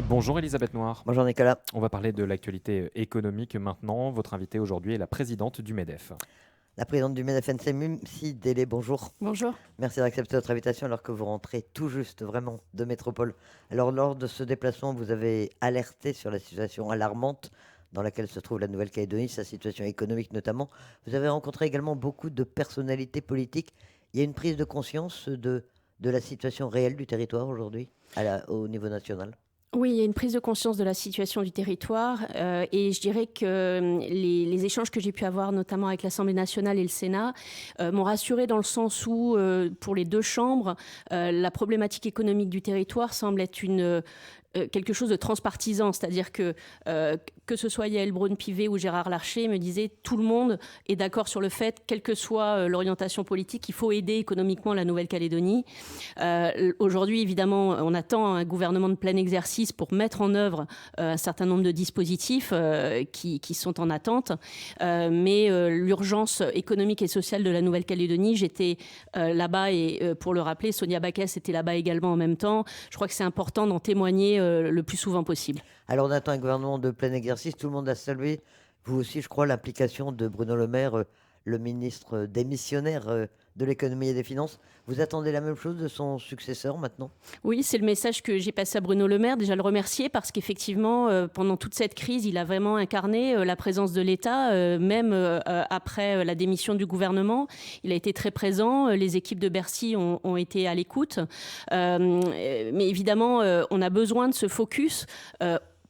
Bonjour Elisabeth Noir. Bonjour Nicolas. On va parler de l'actualité économique maintenant. Votre invitée aujourd'hui est la présidente du MEDEF. La présidente du MEDEF Mumsi Délé, bonjour. Bonjour. Merci d'accepter notre invitation alors que vous rentrez tout juste vraiment de métropole. Alors lors de ce déplacement, vous avez alerté sur la situation alarmante dans laquelle se trouve la Nouvelle-Calédonie, sa situation économique notamment. Vous avez rencontré également beaucoup de personnalités politiques. Il y a une prise de conscience de la situation réelle du territoire aujourd'hui au niveau national. Oui, il y a une prise de conscience de la situation du territoire et je dirais que les échanges que j'ai pu avoir notamment avec l'Assemblée nationale et le Sénat m'ont rassurée dans le sens où pour les deux chambres, la problématique économique du territoire semble être quelque chose de transpartisan, c'est-à-dire que ce soit Yaël Braun-Pivet ou Gérard Larcher me disaient tout le monde est d'accord sur le fait, quelle que soit l'orientation politique, il faut aider économiquement la Nouvelle-Calédonie. Aujourd'hui, évidemment, on attend un gouvernement de plein exercice pour mettre en œuvre un certain nombre de dispositifs qui sont en attente. Mais l'urgence économique et sociale de la Nouvelle-Calédonie, j'étais là-bas et pour le rappeler, Sonia Backes était là-bas également en même temps. Je crois que c'est important d'en témoigner le plus souvent possible. Alors on attend un gouvernement de plein exercice, tout le monde a salué, vous aussi je crois, l'implication de Bruno Le Maire, le ministre démissionnaire de l'économie et des finances. Vous attendez la même chose de son successeur maintenant ? Oui, c'est le message que j'ai passé à Bruno Le Maire. Déjà le remercier parce qu'effectivement, pendant toute cette crise, il a vraiment incarné la présence de l'État, même après la démission du gouvernement. Il a été très présent. Les équipes de Bercy ont été à l'écoute. Mais évidemment, on a besoin de ce focus.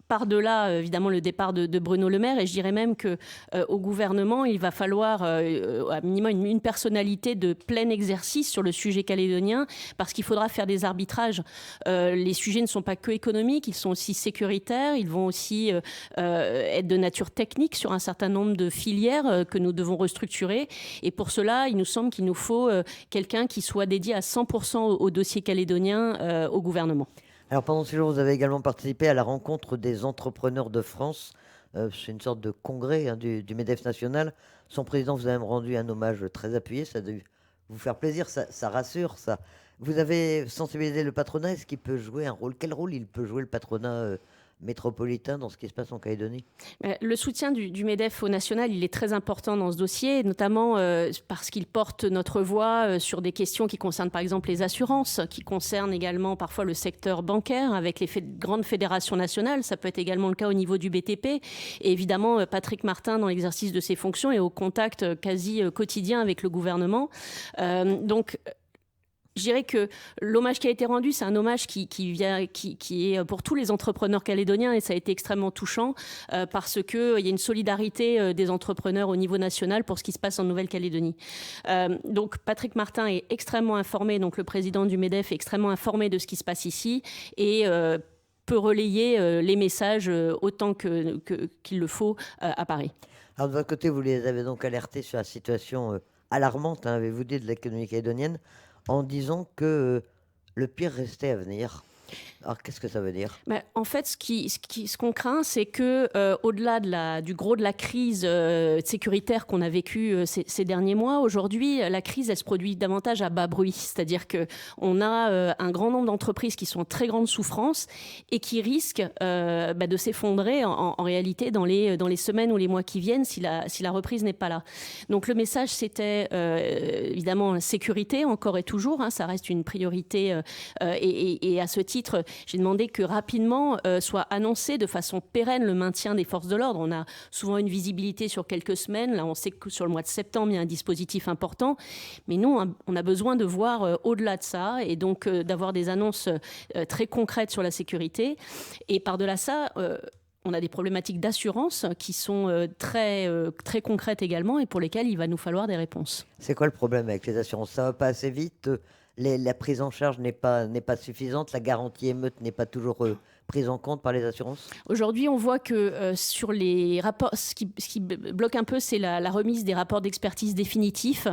Par-delà, évidemment, le départ de Bruno Le Maire, et je dirais même qu'au gouvernement, il va falloir à minimum une personnalité de plein exercice sur le sujet calédonien, parce qu'il faudra faire des arbitrages. Les sujets ne sont pas que économiques, ils sont aussi sécuritaires, ils vont aussi être de nature technique sur un certain nombre de filières que nous devons restructurer. Et pour cela, il nous semble qu'il nous faut quelqu'un qui soit dédié à 100% au dossier calédonien au gouvernement. Alors pendant ce jour, vous avez également participé à la rencontre des entrepreneurs de France. C'est une sorte de congrès du MEDEF national. Son président vous a même rendu un hommage très appuyé. Ça a dû vous faire plaisir, ça rassure. Ça. Vous avez sensibilisé le patronat. Est-ce qu'il peut jouer un rôle ? Quel rôle il peut jouer le patronat métropolitain dans ce qui se passe en Calédonie ? Le soutien du MEDEF au national, il est très important dans ce dossier, notamment parce qu'il porte notre voix sur des questions qui concernent par exemple les assurances, qui concernent également parfois le secteur bancaire avec les grandes fédérations nationales. Ça peut être également le cas au niveau du BTP. Et évidemment, Patrick Martin, dans l'exercice de ses fonctions, est au contact quasi quotidien avec le gouvernement. Donc, je dirais que l'hommage qui a été rendu, c'est un hommage qui est pour tous les entrepreneurs calédoniens et ça a été extrêmement touchant parce qu'il y a une solidarité des entrepreneurs au niveau national pour ce qui se passe en Nouvelle-Calédonie. Donc Patrick Martin est extrêmement informé, donc le président du MEDEF est extrêmement informé de ce qui se passe ici et peut relayer les messages autant qu'il le faut à Paris. Alors de votre côté, vous les avez donc alertés sur la situation alarmante, avez-vous dit, de l'économie calédonienne, en disant que le pire restait à venir. Alors, qu'est-ce que ça veut dire ? En fait, ce qu'on craint, c'est que au-delà du gros de la crise sécuritaire qu'on a vécue ces derniers mois, aujourd'hui, la crise, elle se produit davantage à bas bruit. C'est-à-dire qu'on a un grand nombre d'entreprises qui sont en très grande souffrance et qui risquent de s'effondrer en réalité dans les semaines ou les mois qui viennent si la reprise n'est pas là. Donc le message, c'était évidemment la sécurité, encore et toujours. Ça reste une priorité et à ce titre, j'ai demandé que rapidement soit annoncé de façon pérenne le maintien des forces de l'ordre. On a souvent une visibilité sur quelques semaines. Là, on sait que sur le mois de septembre, il y a un dispositif important. Mais nous, on a besoin de voir au-delà de ça et donc d'avoir des annonces très concrètes sur la sécurité. Et par-delà ça, on a des problématiques d'assurance qui sont très concrètes également et pour lesquelles il va nous falloir des réponses. C'est quoi le problème avec les assurances ? Ça ne va pas assez vite ? La prise en charge n'est pas suffisante, la garantie émeute n'est pas toujours prise en compte par les assurances ? Aujourd'hui, on voit que sur les rapports, ce qui bloque un peu, c'est la remise des rapports d'expertise définitifs.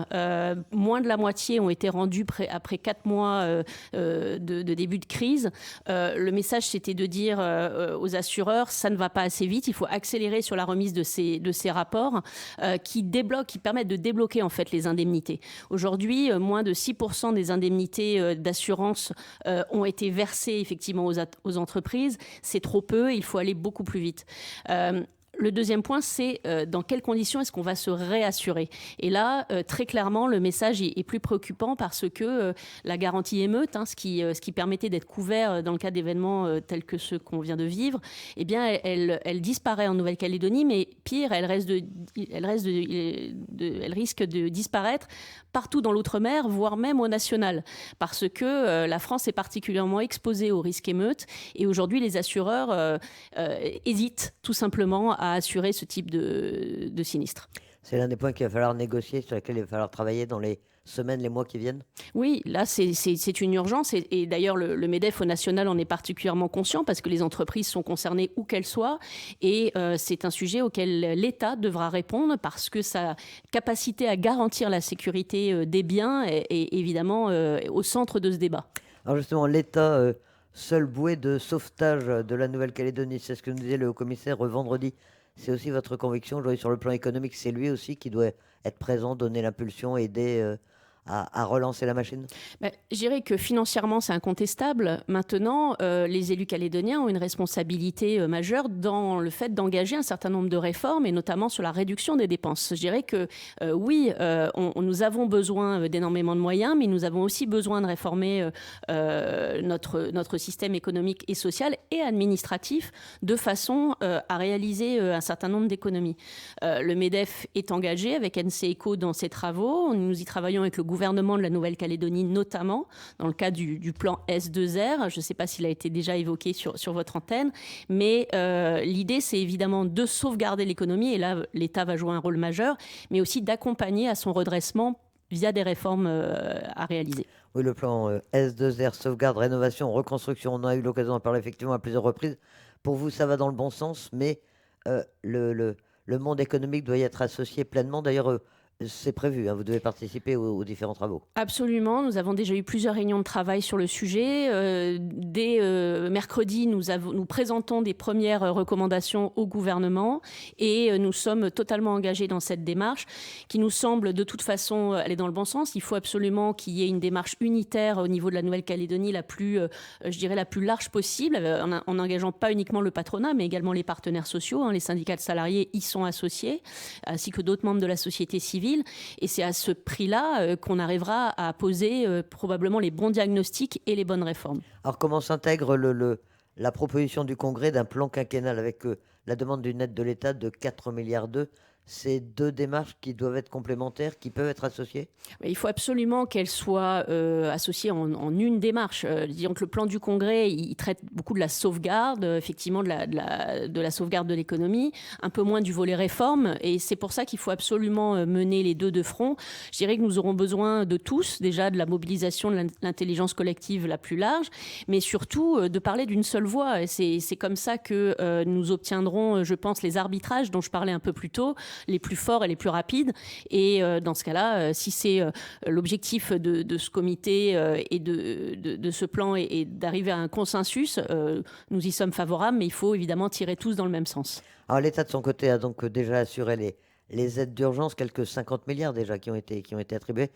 Moins de la moitié ont été rendus après 4 mois de début de crise. Le message, c'était de dire aux assureurs, ça ne va pas assez vite, il faut accélérer sur la remise de ces rapports qui permettent de débloquer en fait les indemnités. Aujourd'hui, moins de 6% des indemnités d'assurance ont été versées effectivement aux entreprises. crise, c'est trop peu, il faut aller beaucoup plus vite. Le deuxième point, c'est dans quelles conditions est-ce qu'on va se réassurer. Et là, très clairement, le message est plus préoccupant parce que la garantie émeute, ce qui permettait d'être couvert dans le cas d'événements tels que ceux qu'on vient de vivre, eh bien, elle disparaît en Nouvelle-Calédonie, mais pire, elle risque de disparaître partout dans l'outre-mer, voire même au national, parce que la France est particulièrement exposée au risque émeute, et aujourd'hui, les assureurs hésitent tout simplement à assurer ce type de sinistre. C'est l'un des points qu'il va falloir négocier, sur lesquels il va falloir travailler dans les semaines, les mois qui viennent. Oui, là, c'est une urgence. Et d'ailleurs, le MEDEF au national en est particulièrement conscient parce que les entreprises sont concernées où qu'elles soient. Et c'est un sujet auquel l'État devra répondre parce que sa capacité à garantir la sécurité des biens est évidemment au centre de ce débat. Alors justement, l'État, seul bouée de sauvetage de la Nouvelle-Calédonie, c'est ce que nous disait le haut-commissaire vendredi. C'est aussi votre conviction, aujourd'hui, sur le plan économique, c'est lui aussi qui doit être présent, donner l'impulsion, aider à relancer la machine? Je dirais que financièrement, c'est incontestable. Maintenant, les élus calédoniens ont une responsabilité majeure dans le fait d'engager un certain nombre de réformes, et notamment sur la réduction des dépenses. Je dirais que oui, nous avons besoin d'énormément de moyens, mais nous avons aussi besoin de réformer notre système économique et social et administratif de façon à réaliser un certain nombre d'économies. Le MEDEF est engagé avec NCECO dans ses travaux. Nous y travaillons avec le gouvernement de la Nouvelle-Calédonie, notamment dans le cadre du plan S2R. Je ne sais pas s'il a été déjà évoqué sur votre antenne, mais l'idée, c'est évidemment de sauvegarder l'économie, et là, l'État va jouer un rôle majeur, mais aussi d'accompagner à son redressement via des réformes à réaliser. Oui, le plan S2R, sauvegarde, rénovation, reconstruction, on a eu l'occasion d'en parler effectivement à plusieurs reprises. Pour vous, ça va dans le bon sens, mais le monde économique doit y être associé pleinement. D'ailleurs, c'est prévu, vous devez participer aux différents travaux. Absolument, nous avons déjà eu plusieurs réunions de travail sur le sujet. Dès mercredi, nous présentons des premières recommandations au gouvernement, et nous sommes totalement engagés dans cette démarche qui nous semble de toute façon aller dans le bon sens. Il faut absolument qu'il y ait une démarche unitaire au niveau de la Nouvelle-Calédonie la plus large possible, en n'engageant pas uniquement le patronat, mais également les partenaires sociaux. Les syndicats de salariés y sont associés, ainsi que d'autres membres de la société civile. Et c'est à ce prix-là qu'on arrivera à poser probablement les bons diagnostics et les bonnes réformes. Alors comment s'intègre la proposition du Congrès d'un plan quinquennal avec la demande d'une aide de l'État de 4,2 milliards? Ces deux démarches qui doivent être complémentaires, qui peuvent être associées? Il faut absolument qu'elles soient associées en une démarche. Disons que le plan du Congrès, il traite beaucoup de la sauvegarde, effectivement de la sauvegarde de l'économie, un peu moins du volet réforme, et c'est pour ça qu'il faut absolument mener les deux de front. Je dirais que nous aurons besoin de tous, déjà de la mobilisation de l'intelligence collective la plus large, mais surtout de parler d'une seule voix. Et c'est comme ça que nous obtiendrons, je pense, les arbitrages dont je parlais un peu plus tôt, les plus forts et les plus rapides. Et dans ce cas-là, si c'est l'objectif de ce comité et de ce plan et d'arriver à un consensus, nous y sommes favorables, mais il faut évidemment tirer tous dans le même sens. Alors l'État de son côté a donc déjà assuré les aides d'urgence, quelques 50 milliards déjà qui ont été attribués.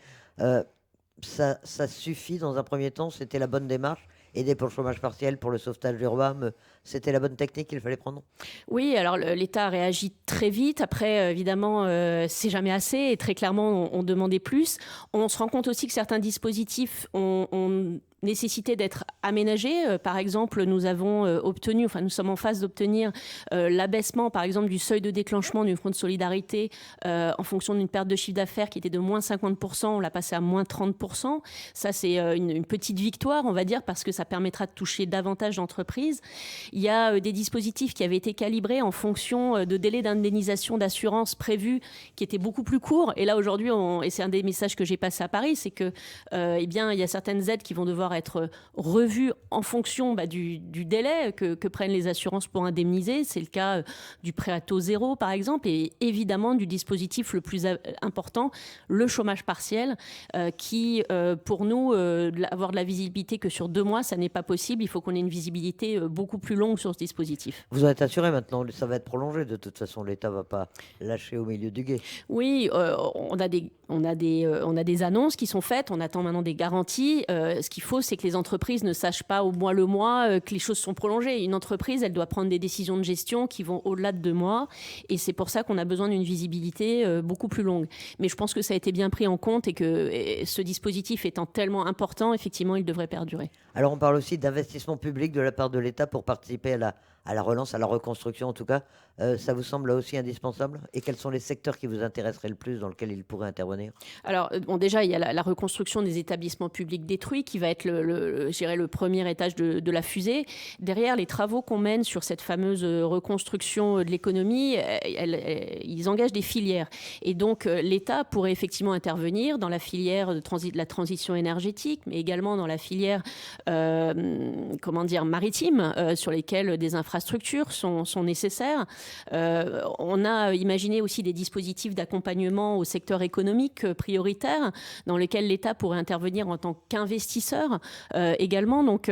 Ça suffit dans un premier temps, c'était la bonne démarche? Aider pour le chômage partiel, pour le sauvetage urbain, c'était la bonne technique qu'il fallait prendre? Oui, alors l'État a réagi très vite. Après, évidemment, c'est jamais assez, et très clairement, on demandait plus. On se rend compte aussi que certains dispositifs ont nécessité d'être aménagés. Par exemple, nous sommes en phase d'obtenir l'abaissement, par exemple, du seuil de déclenchement du fonds de solidarité en fonction d'une perte de chiffre d'affaires qui était de moins 50%, on l'a passé à moins 30%. Ça, c'est une petite victoire, on va dire, parce que ça permettra de toucher davantage d'entreprises. Il y a des dispositifs qui avaient été calibrés en fonction de délais d'indemnisation d'assurance prévus qui étaient beaucoup plus courts. Et là, aujourd'hui, et c'est un des messages que j'ai passé à Paris, c'est que, il y a certaines aides qui vont devoir être revues en fonction du délai que prennent les assurances pour indemniser. C'est le cas du prêt à taux zéro, par exemple, et évidemment du dispositif le plus important, le chômage partiel, qui, pour nous, avoir de la visibilité que sur 2 mois, ça n'est pas possible. Il faut qu'on ait une visibilité beaucoup plus longue sur ce dispositif. Vous en êtes assuré maintenant, ça va être prolongé de toute façon, l'État ne va pas lâcher au milieu du gué. Oui, on a des annonces qui sont faites, on attend maintenant des garanties. Ce qu'il faut faut, c'est que les entreprises ne sachent pas au mois le mois que les choses sont prolongées. Une entreprise, elle doit prendre des décisions de gestion qui vont au-delà de 2 mois. Et c'est pour ça qu'on a besoin d'une visibilité beaucoup plus longue. Mais je pense que ça a été bien pris en compte et que ce dispositif étant tellement important, effectivement, il devrait perdurer. Alors, on parle aussi d'investissement public de la part de l'État pour participer à la relance, à la reconstruction en tout cas. Ça vous semble là aussi indispensable? Et quels sont les secteurs qui vous intéresseraient le plus, dans lesquels il pourrait intervenir? Alors, bon, déjà, il y a la reconstruction des établissements publics détruits qui va être je dirais, le premier étage de la fusée. Derrière, les travaux qu'on mène sur cette fameuse reconstruction de l'économie, ils engagent des filières. Et donc, l'État pourrait effectivement intervenir dans la filière de la transition énergétique, mais également dans la filière maritime, sur lesquelles des infrastructures sont nécessaires. On a imaginé aussi des dispositifs d'accompagnement au secteur économique prioritaire, dans lesquels l'État pourrait intervenir en tant qu'investisseur également. Donc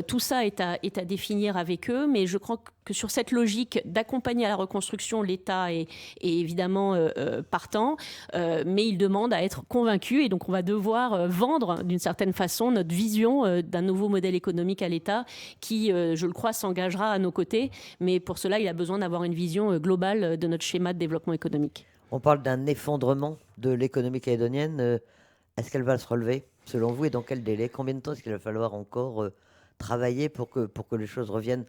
tout ça est à définir avec eux, mais je crois que sur cette logique d'accompagner à la reconstruction, l'État est évidemment partant, mais il demande à être convaincu, et donc on va devoir vendre d'une certaine façon notre vision d'un nouveau modèle économique à l'État qui, je le crois, s'engagera à nos côtés, mais pour cela, il a besoin d'avoir une vision globale de notre schéma de développement économique. On parle d'un effondrement de l'économie calédonienne. Est-ce qu'elle va se relever, selon vous, et dans quel délai? Combien de temps est-ce qu'il va falloir encore travailler pour que les choses reviennent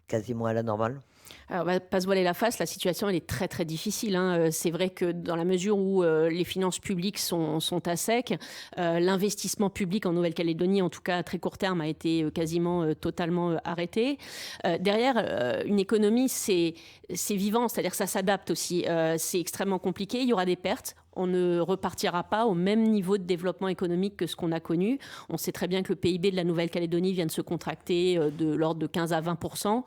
quasiment à la normale? Alors, on va pas se voiler la face, la situation elle est très très difficile, hein. C'est vrai que dans la mesure où les finances publiques sont à sec, l'investissement public en Nouvelle-Calédonie, en tout cas à très court terme, a été quasiment totalement arrêté. Derrière, une économie, c'est vivant, c'est-à-dire que ça s'adapte aussi. C'est extrêmement compliqué, il y aura des pertes. On ne repartira pas au même niveau de développement économique que ce qu'on a connu. On sait très bien que le PIB de la Nouvelle-Calédonie vient de se contracter de l'ordre de 15 à 20%.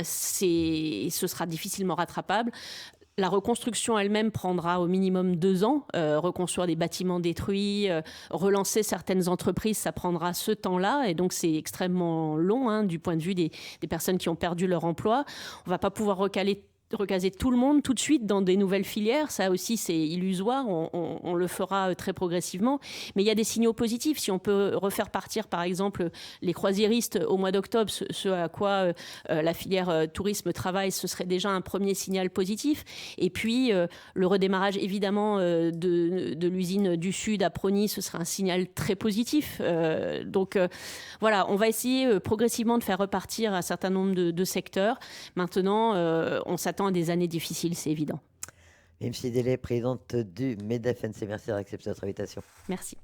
Ce sera difficilement rattrapable. La reconstruction elle-même prendra au minimum 2 ans. Reconstruire des bâtiments détruits, relancer certaines entreprises, ça prendra ce temps-là. Et donc, c'est extrêmement long, hein, du point de vue des personnes qui ont perdu leur emploi. On ne va pas pouvoir recaser tout le monde tout de suite dans des nouvelles filières. Ça aussi, c'est illusoire. On le fera très progressivement. Mais il y a des signaux positifs. Si on peut refaire partir, par exemple, les croisiéristes au mois d'octobre, ce à quoi la filière tourisme travaille, ce serait déjà un premier signal positif. Et puis, le redémarrage, évidemment, de l'usine du Sud à Prony, ce serait un signal très positif. Donc, voilà, on va essayer progressivement de faire repartir un certain nombre de secteurs. Maintenant, on s'attend à des années difficiles, c'est évident. Mime Sidélé, présidente du MEDEF NC, merci d'avoir accepté notre invitation. Merci.